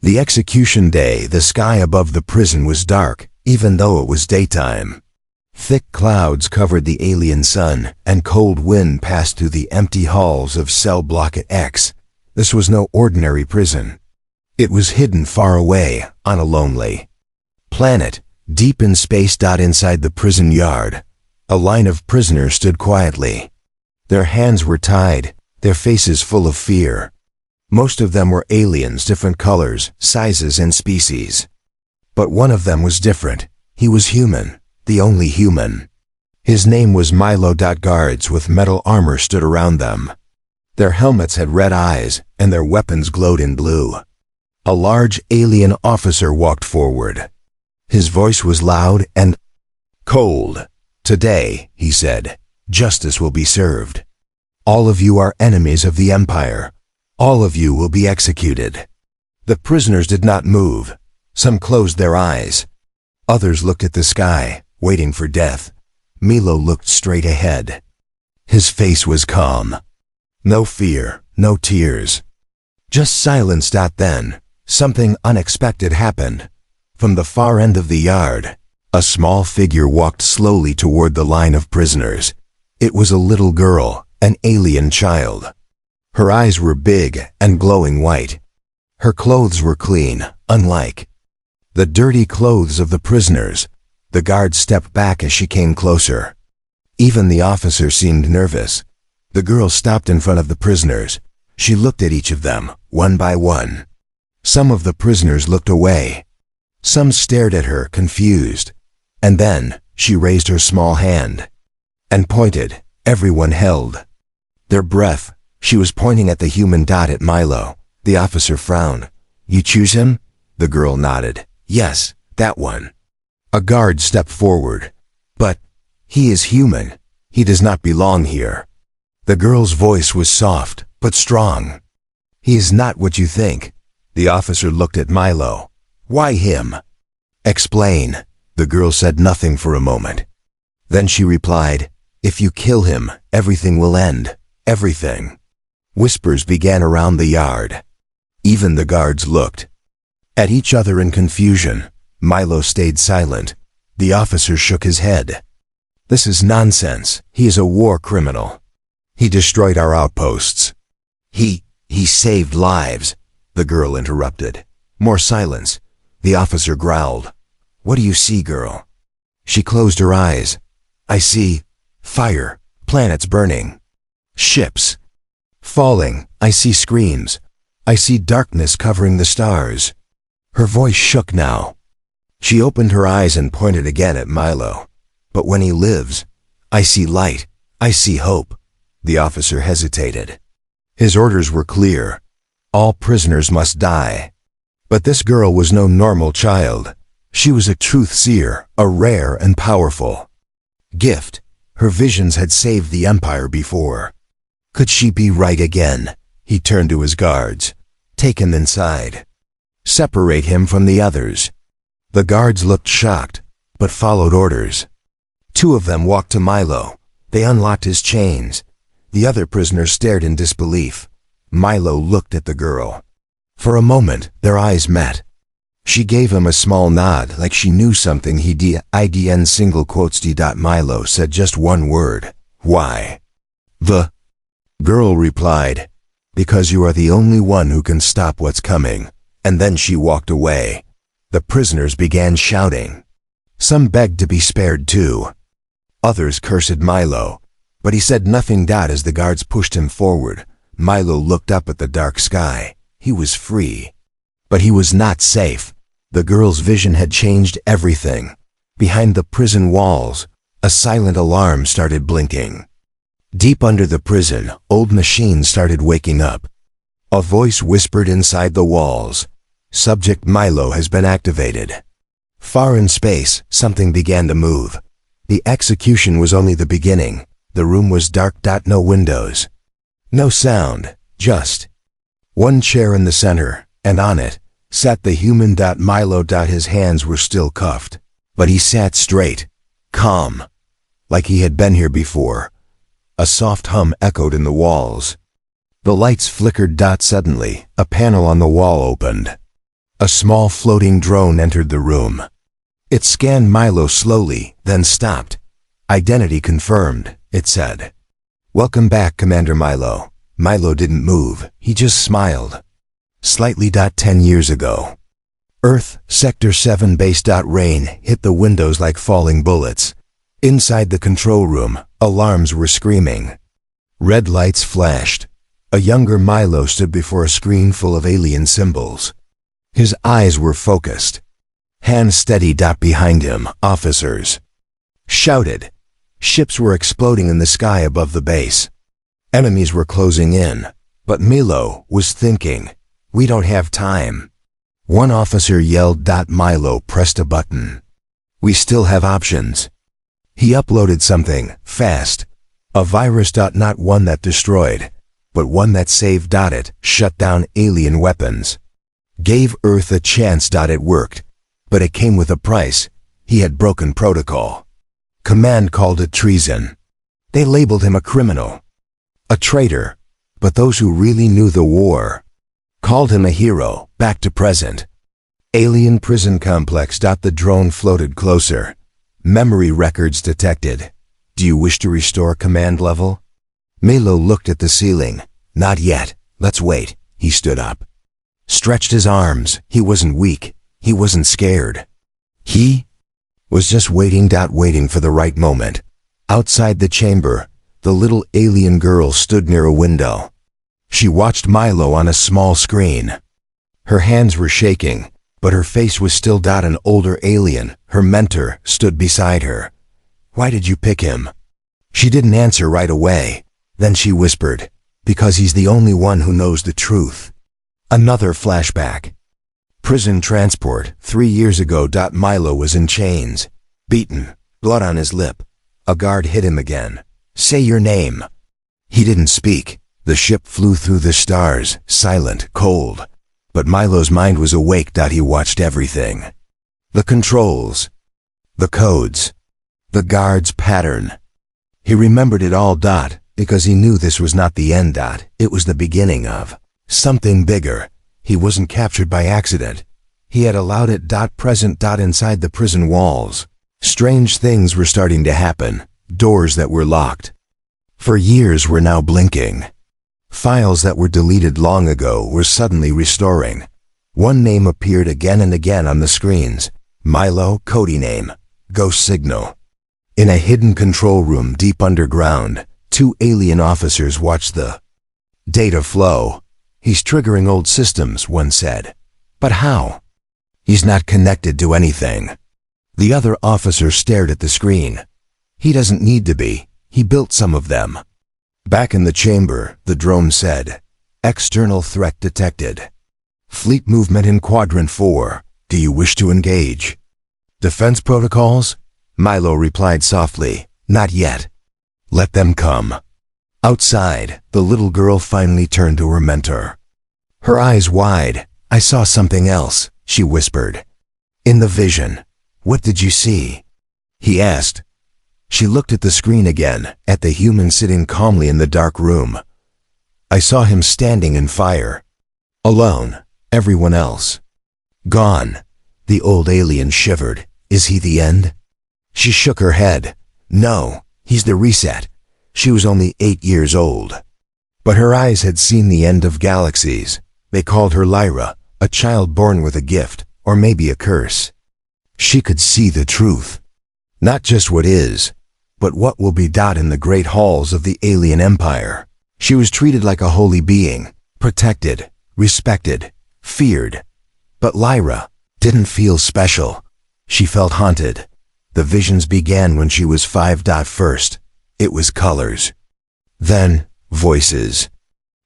The execution day, the sky above the prison was dark, even though it was daytime. Thick clouds covered the alien sun, and cold wind passed through the empty halls of cell block X. This was no ordinary prison. It was hidden far away, on a lonely planet, deep in space. Inside the prison yard, a line of prisoners stood quietly. Their hands were tied, their faces full of fear. Most of them were aliens, different colors, sizes, and species. But one of them was different. He was human, the only human. His name was Milo. Guards with metal armor stood around them. Their helmets had red eyes, and their weapons glowed in blue. A large alien officer walked forward. His voice was loud and cold. "Today," he said, "justice will be served. All of you are enemies of the Empire. All of you will be executed." The prisoners did not move. Some closed their eyes. Others looked at the sky, waiting for death. Milo looked straight ahead. His face was calm. No fear, no tears. Just silence. Then, something unexpected happened. From the far end of the yard, a small figure walked slowly toward the line of prisoners. It was a little girl, an alien child. Her eyes were big and glowing white. Her clothes were clean, unlike the dirty clothes of the prisoners. The guards stepped back as she came closer. Even the officer seemed nervous. The girl stopped in front of the prisoners. She looked at each of them, one by one. Some of the prisoners looked away. Some stared at her, confused. And then, she raised her small hand and pointed. Everyone held their breath. She was pointing at the human. At Milo. The officer frowned. "You choose him?" The girl nodded. "Yes, that one." A guard stepped forward. "But he is human. He does not belong here." The girl's voice was soft, but strong. "He is not what you think." The officer looked at Milo. "Why him?" "Explain." The girl said nothing for a moment. Then she replied, "If you kill him, everything will end. Everything." Whispers began around the yard. Even the guards looked at each other in confusion. Milo stayed silent. The officer shook his head. "This is nonsense. He is a war criminal. He destroyed our outposts. He saved lives." The girl interrupted. More silence. The officer growled. "What do you see, girl?" She closed her eyes. "I see fire, planets burning, ships falling. I see screams. I see darkness covering the stars." Her voice shook now. She opened her eyes and pointed again at Milo. "But when he lives, I see light. I see hope." The officer hesitated. His orders were clear. All prisoners must die. But this girl was no normal child. She was a truth seer, a rare and powerful gift. Her visions had saved the Empire before. Could she be right again? He turned to his guards. "Take him inside. Separate him from the others." The guards looked shocked, but followed orders. Two of them walked to Milo. They unlocked his chains. The other prisoners stared in disbelief. Milo looked at the girl. For a moment, their eyes met. She gave him a small nod, like she knew something he didn't. Single quotes D. Milo said just one word. "Why?" The girl replied, "Because you are the only one who can stop what's coming." And then she walked away. The prisoners began shouting. Some begged to be spared too. Others cursed Milo, but he said nothing. As the guards pushed him forward, Milo looked up at the dark sky. He was free. But he was not safe. The girl's vision had changed everything. Behind the prison walls, a silent alarm started blinking. Deep under the prison, old machines started waking up. A voice whispered inside the walls, "Subject Milo has been activated." Far in space, something began to move. The execution was only the beginning. The room was dark. No windows. No sound, just one chair in the center, and on it sat the human. Milo. His hands were still cuffed, but he sat straight, calm, like he had been here before. A soft hum echoed in the walls. The lights flickered. Suddenly, a panel on the wall opened. A small floating drone entered the room. It scanned Milo slowly, then stopped. "Identity confirmed," it said. "Welcome back, Commander Milo." Milo didn't move, he just smiled. Slightly. 10 years ago. Earth, Sector 7 base. Rain hit the windows like falling bullets. Inside the control room, alarms were screaming. Red lights flashed. A younger Milo stood before a screen full of alien symbols. His eyes were focused. Hands steady. Behind him, officers shouted. Ships were exploding in the sky above the base. Enemies were closing in. But Milo was thinking, "We don't have time." One officer yelled. Milo pressed a button. "We still have options." He uploaded something, fast. A virus. Not one that destroyed, but one that saved. It shut down alien weapons. Gave Earth a chance. It worked. But it came with a price. He had broken protocol. Command called it treason. They labeled him a criminal. A traitor. But those who really knew the war called him a hero. Back to present. Alien prison complex. The drone floated closer. Memory records detected. "Do you wish to restore command level?" Milo looked at the ceiling. "Not yet. Let's wait." He stood up. Stretched his arms. He wasn't weak. He wasn't scared. He was just waiting. Waiting for the right moment. Outside the chamber, the little alien girl stood near a window. She watched Milo on a small screen. Her hands were shaking, but her face was still. An older alien, her mentor, stood beside her. "Why did you pick him?" She didn't answer right away. Then she whispered, "Because he's the only one who knows the truth." Another flashback. Prison transport. 3 years ago. Milo was in chains. Beaten. Blood on his lip. A guard hit him again. "Say your name." He didn't speak. The ship flew through the stars, silent, cold. But Milo's mind was awake. He watched everything. The controls. The codes. The guard's pattern. He remembered it all. Because he knew this was not the end. It was the beginning of something bigger. He wasn't captured by accident. He had allowed it. Present. Inside the prison walls, strange things were starting to happen. Doors that were locked for years were now blinking. Files that were deleted long ago were suddenly restoring. One name appeared again and again on the screens. Milo, code name, ghost signal. In a hidden control room deep underground, 2 alien officers watched the data flow. "He's triggering old systems," one said. "But how?" "He's not connected to anything." The other officer stared at the screen. "He doesn't need to be. He built some of them." Back in the chamber, the drone said, "External threat detected. Fleet movement in Quadrant 4. Do you wish to engage?" "Defense protocols?" Milo replied softly, "Not yet. Let them come." Outside, the little girl finally turned to her mentor. Her eyes wide. "I saw something else," she whispered. "In the vision." "What did you see?" he asked. She looked at the screen again, at the human sitting calmly in the dark room. "I saw him standing in fire. Alone. Everyone else gone." The old alien shivered. "Is he the end?" She shook her head. "No, he's the reset." She was only 8 years old. But her eyes had seen the end of galaxies. They called her Lyra, a child born with a gift, or maybe a curse. She could see the truth. Not just what is, but what will be. In the great halls of the alien empire, she was treated like a holy being, protected, respected, feared. But Lyra didn't feel special. She felt haunted. The visions began when she was 5. First, it was colors. Then, voices.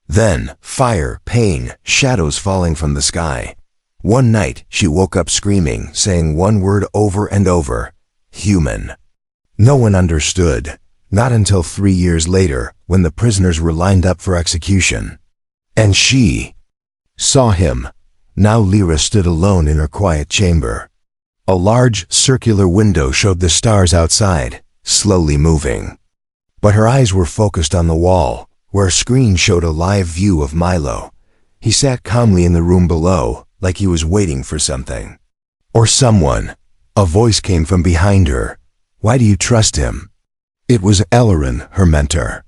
Then, fire, pain, shadows falling from the sky. One night, she woke up screaming, saying one word over and over: human. No one understood, not until 3 years later, when the prisoners were lined up for execution. And she saw him. Now Lyra stood alone in her quiet chamber. A large, circular window showed the stars outside, slowly moving. But her eyes were focused on the wall, where a screen showed a live view of Milo. He sat calmly in the room below, like he was waiting for something. Or someone. A voice came from behind her. Why do you trust him? It was Ellerin, her mentor.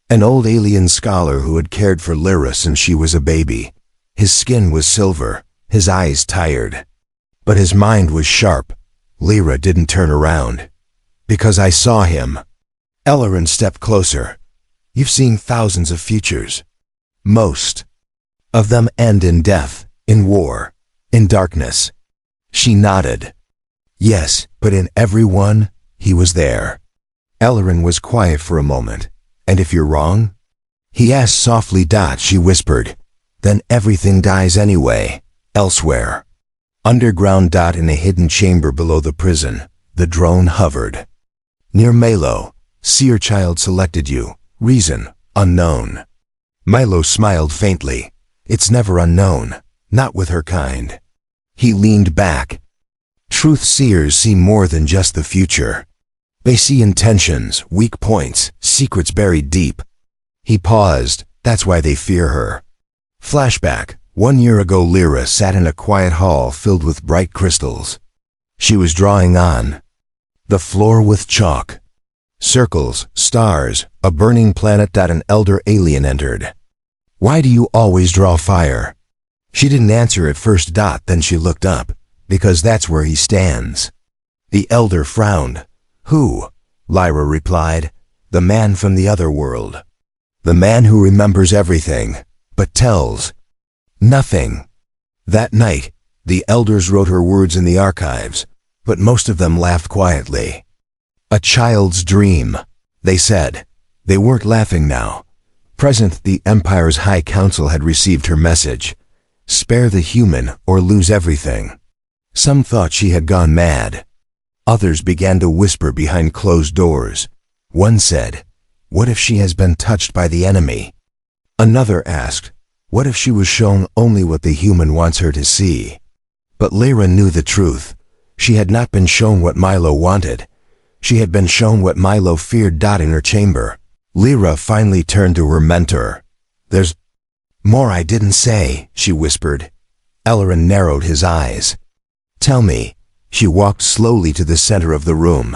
An old alien scholar who had cared for Lyra since she was a baby. His skin was silver, his eyes tired. But his mind was sharp. Lyra didn't turn around. Because I saw him. Ellerin stepped closer. You've seen thousands of futures. Most of them end in death, in war, in darkness. She nodded. Yes, but in every one, he was there. Ellerin was quiet for a moment. And if you're wrong? He asked softly. She whispered. Then everything dies anyway, elsewhere. Underground. In a hidden chamber below the prison, the drone hovered. Near Milo, Seerchild selected you. Reason, unknown. Milo smiled faintly. It's never unknown, not with her kind. He leaned back. Truth seers see more than just the future. They see intentions, weak points, secrets buried deep. He paused. That's why they fear her. Flashback. 1 year ago, Lyra sat in a quiet hall filled with bright crystals. She was drawing on the floor with chalk. Circles, stars, a burning planet. An elder alien entered. Why do you always draw fire? She didn't answer at first. Then she looked up. Because that's where he stands. The elder frowned. Who? Lyra replied. The man from the other world. The man who remembers everything, but tells nothing. That night, the elders wrote her words in the archives, but most of them laughed quietly. A child's dream, they said. They weren't laughing now. Present, the Empire's High Council had received her message. Spare the human or lose everything. Some thought she had gone mad. Others began to whisper behind closed doors. One said, what if she has been touched by the enemy? Another asked, what if she was shown only what the human wants her to see? But Lyra knew the truth. She had not been shown what Milo wanted. She had been shown what Milo feared. In her chamber, Lyra finally turned to her mentor. There's more I didn't say, she whispered. Ellerin narrowed his eyes. Tell me. She walked slowly to the center of the room.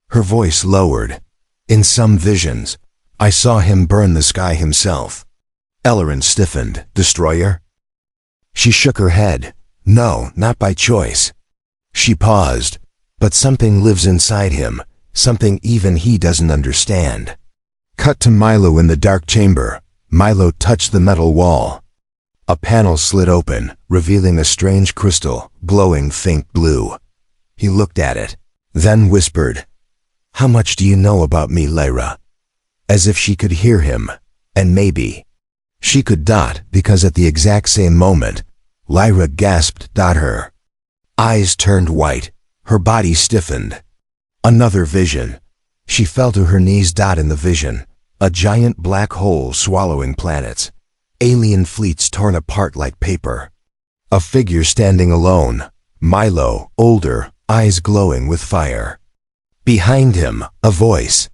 Her voice lowered. In some visions, I saw him burn the sky himself. Ellerin stiffened. Destroyer? She shook her head. No, not by choice. She paused. But something lives inside him, something even he doesn't understand. Cut to Milo in the dark chamber. Milo touched the metal wall. A panel slid open, revealing a strange crystal, glowing faint blue. He looked at it, then whispered, How much do you know about me, Lyra? As if she could hear him, and maybe she could. Because at the exact same moment, Lyra gasped. Her eyes turned white, her body stiffened. Another vision. She fell to her knees. In the vision, a giant black hole swallowing planets. Alien fleets torn apart like paper. A figure standing alone. Milo, older, eyes glowing with fire. Behind him, a voice,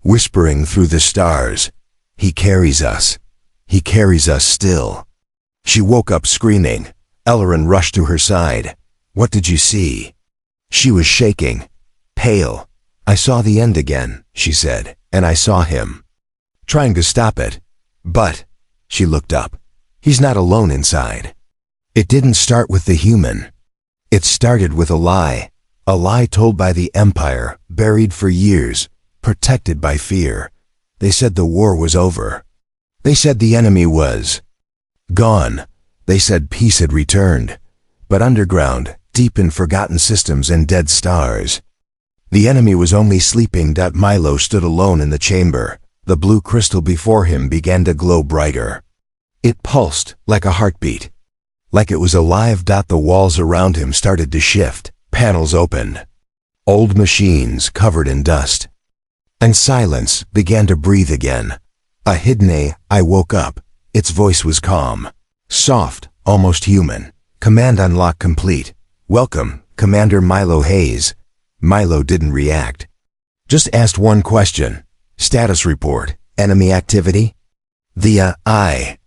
whispering through the stars. He carries us. He carries us still. She woke up screaming. Ellerin rushed to her side. What did you see? She was shaking, pale. I saw the end again, she said, and I saw him trying to stop it. But, she looked up, he's not alone inside. It didn't start with the human. It started with a lie told by the Empire, buried for years, protected by fear. They said the war was over. They said the enemy was gone. They said peace had returned. But underground, deep in forgotten systems and dead stars, the enemy was only sleeping. Milo stood alone in the chamber. The blue crystal before him began to glow brighter. It pulsed like a heartbeat. Like it was alive. The walls around him started to shift. Panels opened. Old machines covered in dust. And silence began to breathe again. A hidden I woke up. Its voice was calm, soft, almost human. Command unlock complete. Welcome, Commander Milo Hayes. Milo didn't react. Just asked one question. Status report. Enemy activity? The I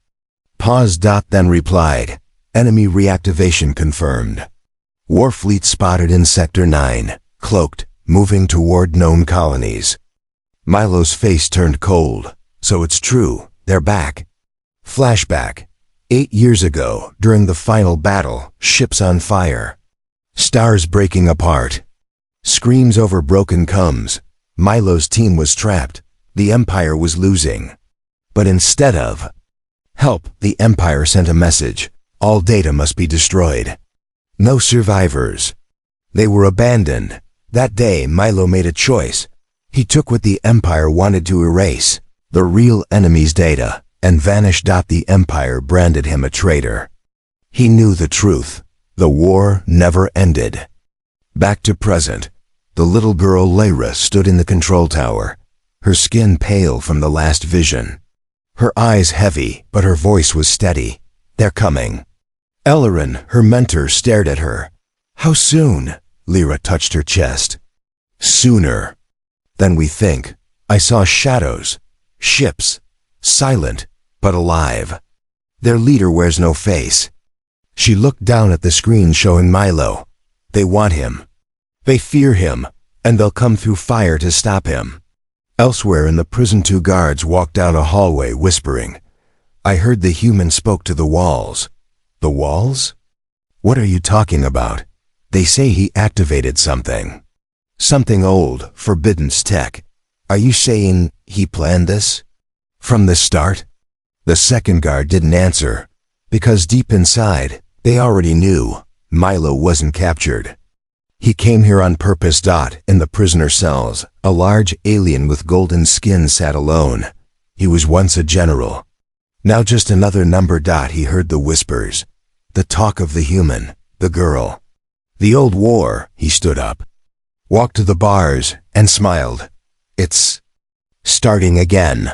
paused. Then replied. Enemy reactivation confirmed. Warfleet spotted in Sector 9, cloaked, moving toward known colonies. Milo's face turned cold. So it's true, they're back. Flashback. 8 years ago, during the final battle, ships on fire. Stars breaking apart. Screams over broken comms. Milo's team was trapped. The Empire was losing. But instead of help, the Empire sent a message. All data must be destroyed. No survivors. They were abandoned. That day, Milo made a choice. He took what the Empire wanted to erase, the real enemy's data, and vanished. The Empire branded him a traitor. He knew the truth. The war never ended. Back to present. The little girl Lyra stood in the control tower, her skin pale from the last vision. Her eyes heavy, but her voice was steady. They're coming. Ellerin, her mentor, stared at her. How soon? Lyra touched her chest. Sooner than we think. I saw shadows. Ships. Silent, but alive. Their leader wears no face. She looked down at the screen showing Milo. They want him. They fear him, and they'll come through fire to stop him. Elsewhere in the prison, 2 guards walked down a hallway whispering. I heard the human spoke to the walls. The walls? What are you talking about? They say he activated something. Something old, forbidden tech. Are you saying he planned this? From the start? The second guard didn't answer, because deep inside, they already knew Milo wasn't captured. He came here on purpose. In the prisoner cells, a large alien with golden skin sat alone. He was once a general. Now just another number. He heard the whispers. The talk of the human, the girl. The old war. He stood up, walked to the bars, and smiled. It's starting again.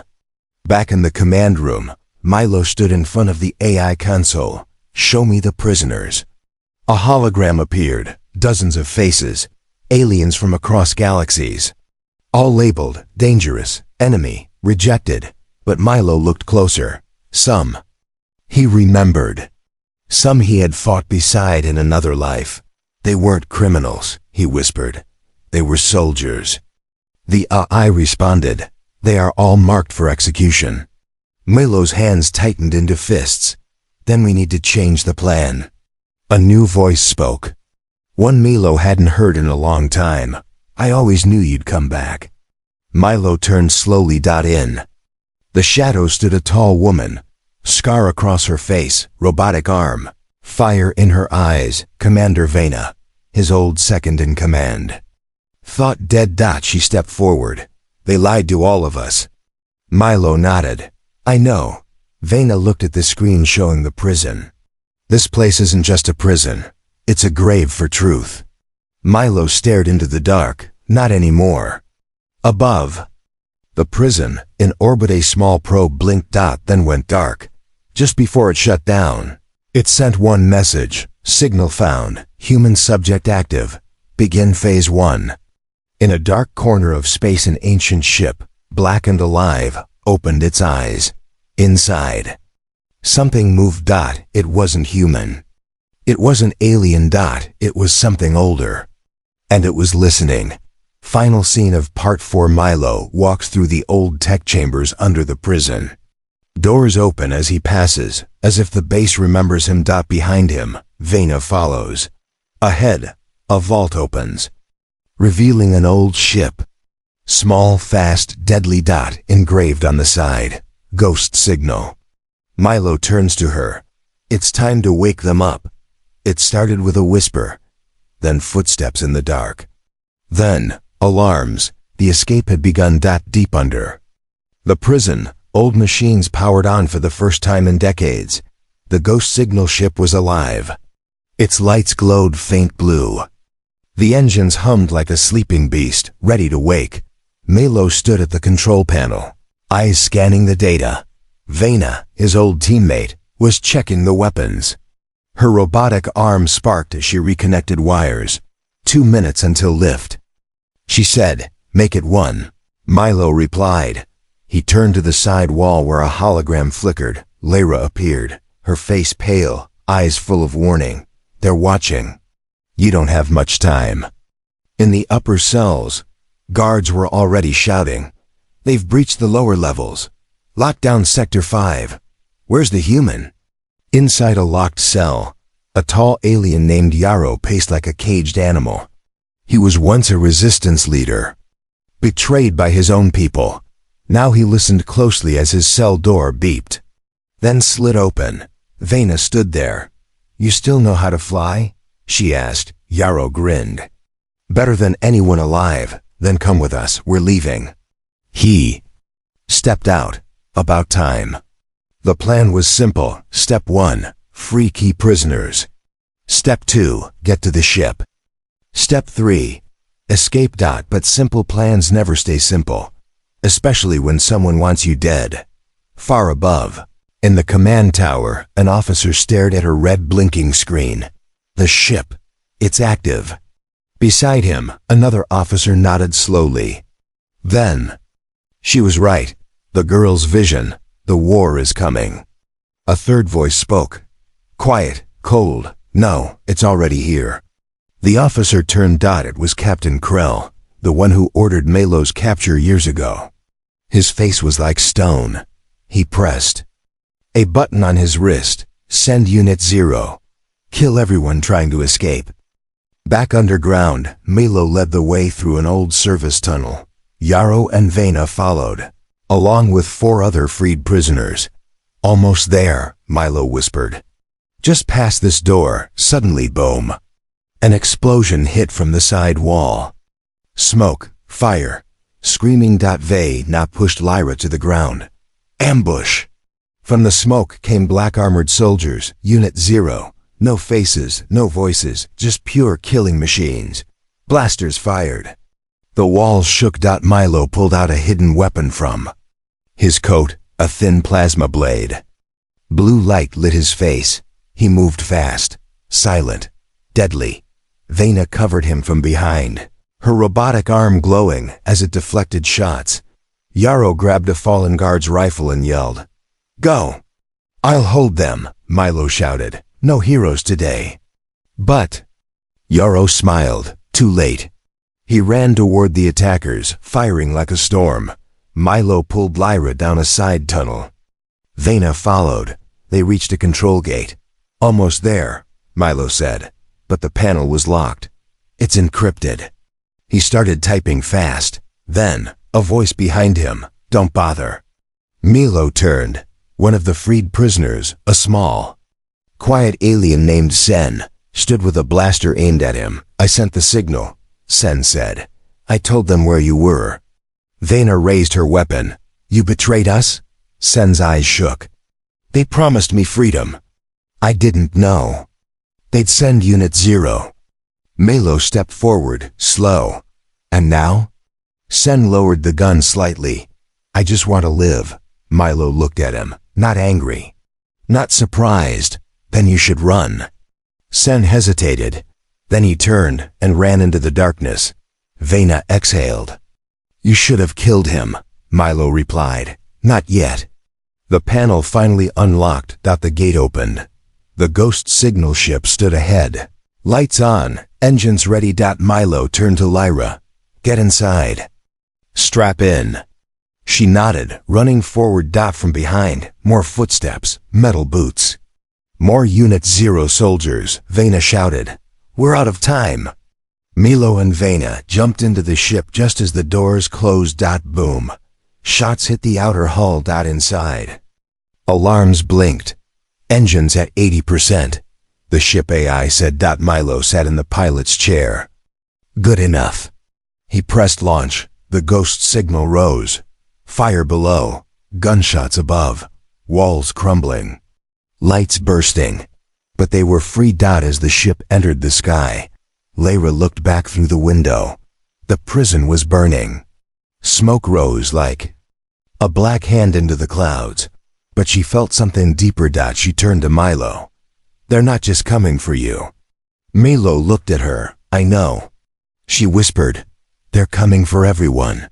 Back in the command room, Milo stood in front of the AI console. Show me the prisoners. A hologram appeared. Dozens of faces, aliens from across galaxies. All labeled, dangerous, enemy, rejected. But Milo looked closer. Some he remembered. Some he had fought beside in another life. They weren't criminals, he whispered. They were soldiers. The AI responded. They are all marked for execution. Milo's hands tightened into fists. Then we need to change the plan. A new voice spoke. One Milo hadn't heard in a long time. I always knew you'd come back. Milo turned slowly. In the shadow stood a tall woman. Scar across her face, robotic arm. Fire in her eyes, Commander Vena, his old second in command. Thought dead. She stepped forward. They lied to all of us. Milo nodded. I know. Vena looked at the screen showing the prison. This place isn't just a prison. It's a grave for truth. Milo stared into the dark. Not anymore. Above the prison, in orbit, a small probe blinked. Then went dark. Just before it shut down, it sent one message. Signal found. Human subject active. Begin phase 1. In a dark corner of space, an ancient ship, black and alive, opened its eyes. Inside, something moved. It wasn't human. It wasn't alien. It was something older. And it was listening. Final scene of Part 4. Milo walks through the old tech chambers under the prison. Doors open as he passes, as if the base remembers him. Behind him, Vena follows. Ahead, a vault opens, revealing an old ship. Small, fast, deadly. Engraved on the side. Ghost signal. Milo turns to her. It's time to wake them up. It started with a whisper, then footsteps in the dark. Then, alarms. The escape had begun. Deep under the prison, old machines powered on for the first time in decades. The ghost signal ship was alive. Its lights glowed faint blue. The engines hummed like a sleeping beast, ready to wake. Milo stood at the control panel, eyes scanning the data. Vena, his old teammate, was checking the weapons. Her robotic arm sparked as she reconnected wires. 2 minutes until lift. She said, make it 1. Milo replied. He turned to the side wall where a hologram flickered. Lyra appeared, her face pale, eyes full of warning. They're watching. You don't have much time. In the upper cells, guards were already shouting. They've breached the lower levels. Lock down Sector 5. Where's the human? Inside a locked cell, a tall alien named Yarrow paced like a caged animal. He was once a resistance leader. Betrayed by his own people. Now he listened closely as his cell door beeped. Then slid open. Vena stood there. You still know how to fly? She asked. Yarrow grinned. Better than anyone alive. Then come with us. We're leaving. He stepped out. About time. The plan was simple. Step 1, free key prisoners. Step 2, get to the ship. Step 3, escape. But simple plans never stay simple, especially when someone wants you dead. Far above, in the command tower, an officer stared at her red blinking screen. The ship. It's active. Beside him, another officer nodded slowly. Then, she was right. The girl's vision. The war is coming. A third voice spoke. Quiet, cold. No, it's already here. The officer turned. It was Captain Krell, the one who ordered Melo's capture years ago. His face was like stone. He pressed a button on his wrist. Send Unit 0. Kill everyone trying to escape. Back underground, Melo led the way through an old service tunnel. Yarrow and Vena followed, along with 4 other freed prisoners. Almost there, Milo whispered. Just past this door. Suddenly, boom. An explosion hit from the side wall. Smoke, fire, screaming. Vena pushed Lyra to the ground. Ambush! From the smoke came black armored soldiers. Unit 0. No faces, no voices, just pure killing machines. Blasters fired. The walls shook. Milo pulled out a hidden weapon from his coat, a thin plasma blade. Blue light lit his face. He moved fast, silent, deadly. Vena covered him from behind, her robotic arm glowing as it deflected shots. Yarrow grabbed a fallen guard's rifle and yelled, "Go!" "I'll hold them," Milo shouted. "No heroes today." But Yarrow smiled. Too late. He ran toward the attackers, firing like a storm. Milo pulled Lyra down a side tunnel. Vena followed. They reached a control gate. "Almost there," Milo said, but the panel was locked. "It's encrypted." He started typing fast. Then, a voice behind him, "Don't bother." Milo turned. One of the freed prisoners, a small, quiet alien named Sen, stood with a blaster aimed at him. "I sent the signal," Sen said. "I told them where you were." Vena raised her weapon. "You betrayed us?" Sen's eyes shook. "They promised me freedom. I didn't know. They'd send Unit 0. Milo stepped forward, slow. "And now?" Sen lowered the gun slightly. "I just want to live." Milo looked at him, not angry, not surprised. "Then you should run." Sen hesitated. Then he turned and ran into the darkness. Vena exhaled. "You should have killed him," Milo replied. "Not yet." The panel finally unlocked. The gate opened. The ghost signal ship stood ahead. Lights on, engines ready. Milo turned to Lyra. "Get inside. Strap in." She nodded, running forward. From behind, more footsteps, metal boots. "More Unit 0 soldiers," Vena shouted. "We're out of time." Milo and Vena jumped into the ship just as the doors closed. Boom. Shots hit the outer hull. Inside. Alarms blinked. Engines at 80%. The ship AI said. Milo sat in the pilot's chair. "Good enough." He pressed launch. The ghost signal rose. Fire below. Gunshots above. Walls crumbling. Lights bursting. But they were free. As the ship entered the sky, Lyra looked back through the window. The prison was burning. Smoke rose like a black hand into the clouds. But she felt something deeper. She turned to Milo. "They're not just coming for you." Milo looked at her. "I know." She whispered, "They're coming for everyone."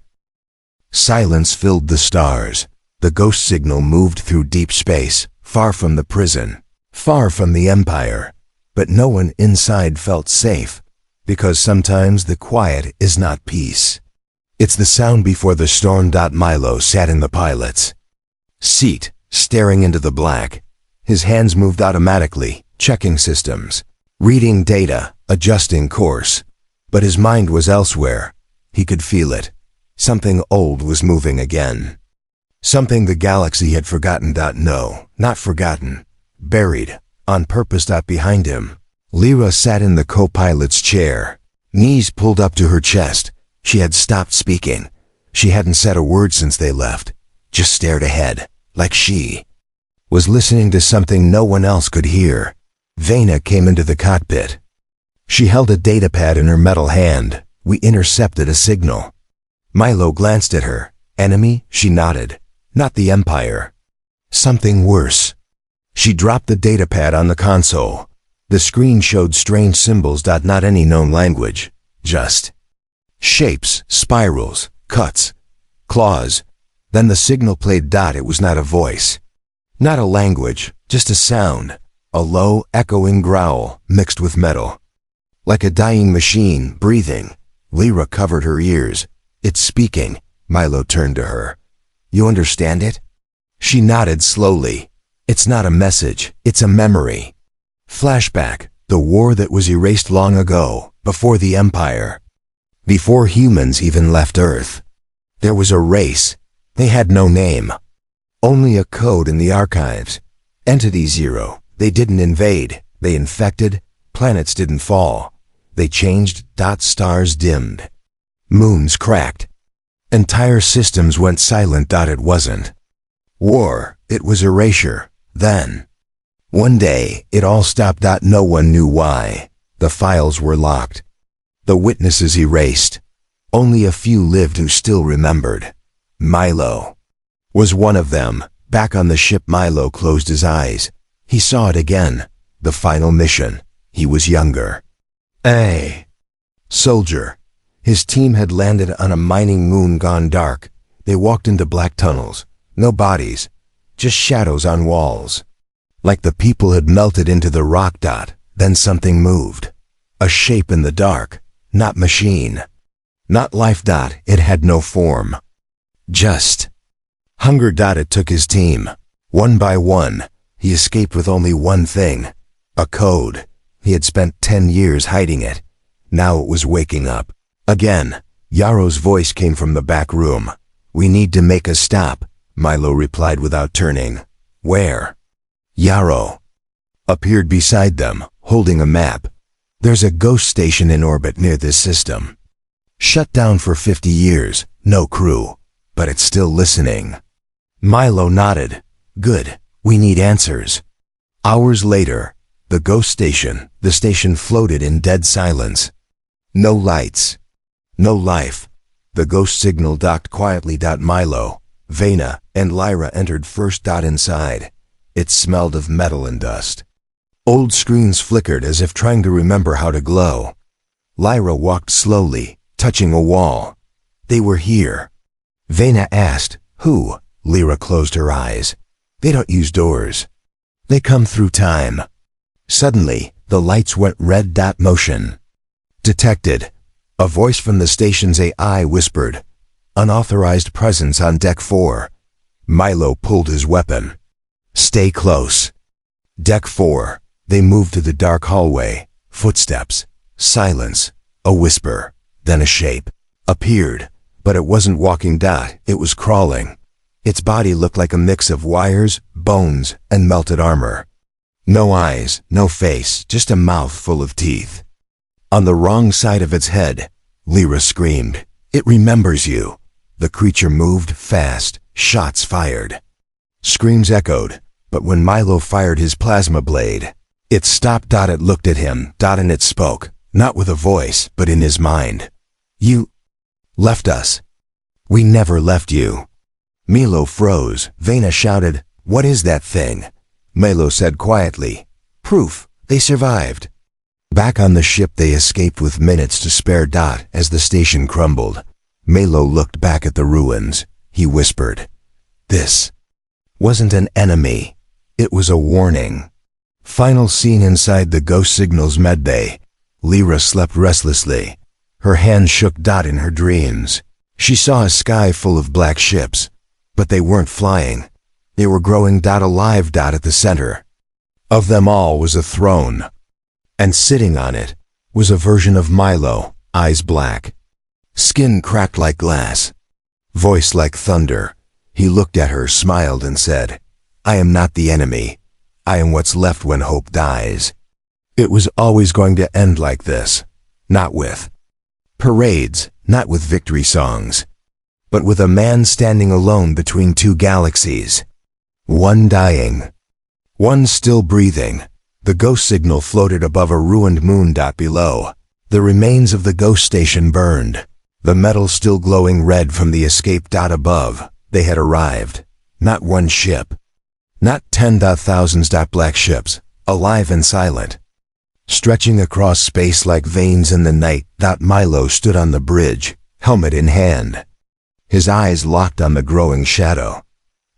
Silence filled the stars. The ghost signal moved through deep space, far from the prison. Far from the Empire, but no one inside felt safe, because sometimes the quiet is not peace. It's the sound before the storm. Milo sat in the pilot's seat, staring into the black. His hands moved automatically, checking systems, reading data, adjusting course. But his mind was elsewhere. He could feel it. Something old was moving again. Something the galaxy had forgotten. No, not forgotten. Buried, on purpose. Behind him, Lyra sat in the co-pilot's chair, knees pulled up to her chest. She had stopped speaking. She hadn't said a word since they left, just stared ahead, like she was listening to something no one else could hear. Vena came into the cockpit. She held a datapad in her metal hand. We intercepted a signal. Milo glanced at her. Enemy? She nodded. Not the Empire. Something worse. She dropped the datapad on the console. The screen showed strange symbols. Not any known language. Just shapes, spirals, cuts, claws. Then the signal played. It was not a voice. Not a language, just a sound. A low, echoing growl, mixed with metal. Like a dying machine, breathing. Lyra covered her ears. It's speaking. Milo turned to her. You understand it? She nodded slowly. It's not a message, it's a memory. Flashback, the war that was erased long ago, before the Empire. Before humans even left Earth. There was a race. They had no name. Only a code in the archives. Entity Zero. They didn't invade. They infected. Planets didn't fall. They changed. Stars dimmed. Moons cracked. Entire systems went silent. It wasn't war. It was erasure. Then, one day, it all stopped. No one knew why. The files were locked. The witnesses erased. Only a few lived who still remembered. Milo was one of them. Back on the ship, Milo closed his eyes. He saw it again. The final mission. He was younger. A soldier. His team had landed on a mining moon gone dark. They walked into black tunnels. No bodies. Just shadows on walls. Like the people had melted into the rock. Then something moved. A shape in the dark. Not machine. Not life. It had no form. Just hunger. It took his team. One by one, he escaped with only one thing. A code. He had spent 10 years hiding it. Now it was waking up. Again, Yaro's voice came from the back room. We need to make a stop, Milo replied without turning. Where? Yaro appeared beside them, holding a map. There's a ghost station in orbit near this system. Shut down for 50 years, no crew, but it's still listening. Milo nodded. Good, we need answers. Hours later, the station floated in dead silence. No lights. No life. The ghost signal docked quietly. Milo, Vena, and Lyra entered first. Inside, it smelled of metal and dust. Old screens flickered as if trying to remember how to glow. Lyra walked slowly, touching a wall. They were here. Vena asked, Who? Lyra closed her eyes. They don't use doors. They come through time. Suddenly, the lights went red. Motion detected. A voice from the station's AI whispered, Unauthorized presence on Deck 4. Milo pulled his weapon. Stay close. Deck 4. They moved to the dark hallway. Footsteps. Silence. A whisper. Then a shape appeared, but it wasn't walking. It was crawling. Its body looked like a mix of wires, bones, and melted armor. No eyes, no face, just a mouth full of teeth. On the wrong side of its head, Lyra screamed, It remembers you. The creature moved fast, shots fired. Screams echoed, but when Milo fired his plasma blade, it stopped. It looked at him. And it spoke, not with a voice, but in his mind. You left us. We never left you. Milo froze. Vena shouted, What is that thing? Milo said quietly, Proof. They survived. Back on the ship they escaped with minutes to spare. As the station crumbled, Milo looked back at the ruins. He whispered, This wasn't an enemy. It was a warning. Final scene inside the Ghost Signals medbay. Lyra slept restlessly. Her hand shook in her dreams. She saw a sky full of black ships, but they weren't flying. They were growing alive. At the center of them all was a throne, and sitting on it was a version of Milo, eyes black, skin cracked like glass, voice like thunder. He looked at her, smiled, and said, "I am not the enemy. I am what's left when hope dies." It was always going to end like this, not with parades, not with victory songs, but with a man standing alone between two galaxies. One dying, one still breathing. The ghost signal floated above a ruined moon. Below, the remains of the ghost station burned, the metal still glowing red from the escape. Above, they had arrived. Not one ship, not thousands. Black ships, alive and silent, stretching across space like veins in the night. Milo stood on the bridge, helmet in hand, his eyes locked on the growing shadow.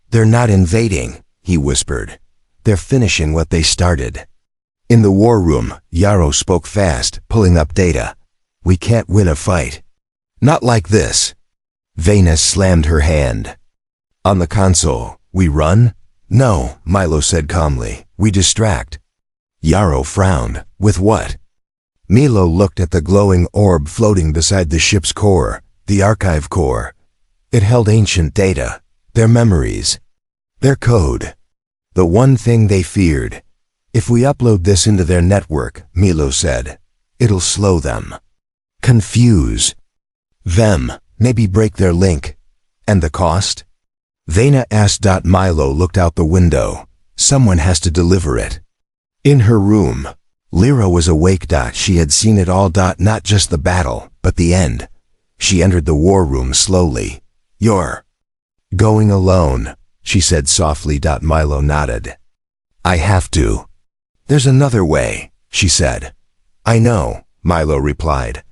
"They're not invading," he whispered. "They're finishing what they started." In the war room, Yarrow spoke fast, pulling up data. "We can't win a fight. Not like this." Vena slammed her hand on the console. "We run?" "No," Milo said calmly. "We distract." Yarrow frowned. "With what?" Milo looked at the glowing orb floating beside the ship's core, the archive core. It held ancient data, their memories, their code. The one thing they feared. "If we upload this into their network," Milo said, "it'll slow them, confuse them, maybe break their link." "And the cost?" Vena asked. Milo looked out the window. "Someone has to deliver it." In her room, Lyra was awake. She had seen it all. Not just the battle, but the end. She entered the war room slowly. "You're going alone," she said softly. Milo nodded. "I have to." "There's another way," she said. "I know," Milo replied.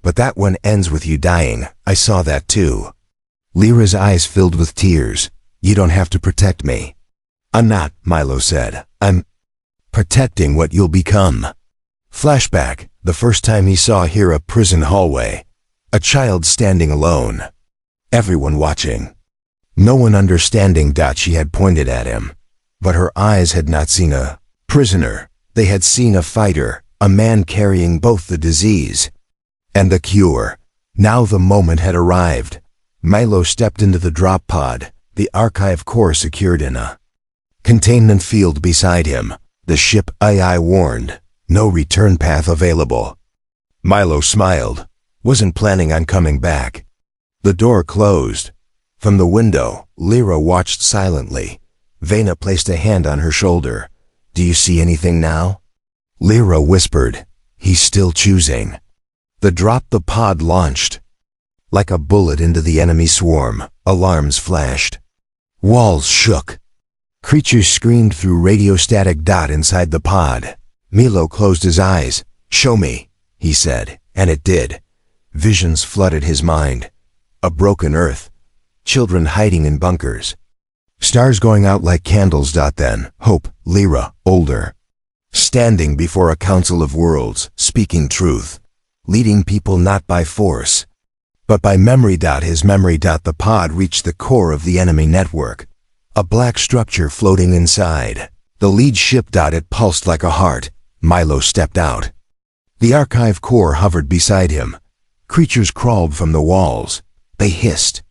"But that one ends with you dying. I saw that too." Lyra's eyes filled with tears. "You don't have to protect me." "I'm not," Milo said. "I'm protecting what you'll become." Flashback, the first time he saw Hera, prison hallway. A child standing alone. Everyone watching. No one understanding. She had pointed at him. But her eyes had not seen a prisoner. They had seen a fighter, a man carrying both the disease and the cure. Now the moment had arrived. Milo stepped into the drop pod, the archive core secured in a containment field beside him. The ship AI warned, no return path available. Milo smiled, wasn't planning on coming back. The door closed. From the window, Lyra watched silently. Vena placed a hand on her shoulder. "Do you see anything now?" Lyra whispered, "He's still choosing." The pod launched. Like a bullet into the enemy swarm, alarms flashed. Walls shook. Creatures screamed through radio static. Inside the pod, Milo closed his eyes. "Show me," he said, and it did. Visions flooded his mind. A broken Earth. Children hiding in bunkers. Stars going out like candles. Then, Hope, Lyra, older, standing before a council of worlds, speaking truth, leading people not by force, but by memory. His memory. The pod reached the core of the enemy network. A black structure floating inside. The lead ship. It pulsed like a heart. Milo stepped out. The archive core hovered beside him. Creatures crawled from the walls. They hissed.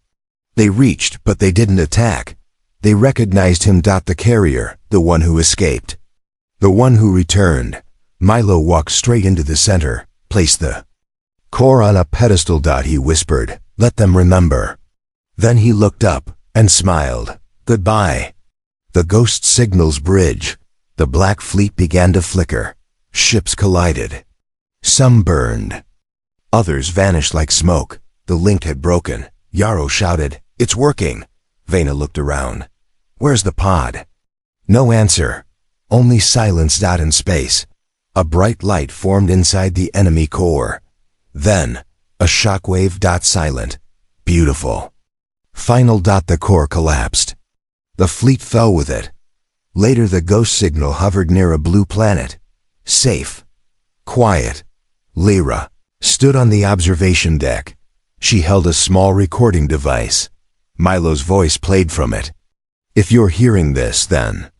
They reached, but they didn't attack. They recognized him. The carrier, the one who escaped, the one who returned. Milo walked straight into the center, placed the core on a pedestal. He whispered, "Let them remember." Then he looked up and smiled. "Goodbye." The Ghost Signals bridge. The black fleet began to flicker. Ships collided. Some burned. Others vanished like smoke. The link had broken. Yarrow shouted, "It's working." Vena looked around. "Where's the pod?" No answer. Only silence. In space, a bright light formed inside the enemy core. Then, a shockwave. Silent. Beautiful. Final. The core collapsed. The fleet fell with it. Later the ghost signal hovered near a blue planet. Safe. Quiet. Lyra stood on the observation deck. She held a small recording device. Milo's voice played from it. "If you're hearing this, then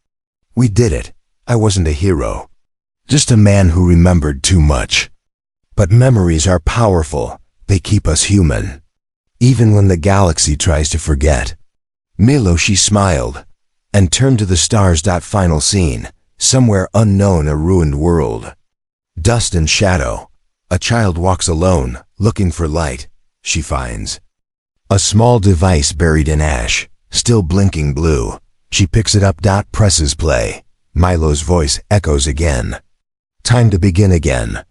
we did it. I wasn't a hero. Just a man who remembered too much. But memories are powerful. They keep us human. Even when the galaxy tries to forget." Milo, she smiled, and turned to the stars. Final scene. Somewhere unknown, a ruined world. Dust and shadow. A child walks alone, looking for light. She finds a small device buried in ash, still blinking blue. She picks it up. Presses play. Milo's voice echoes again. "Time to begin again.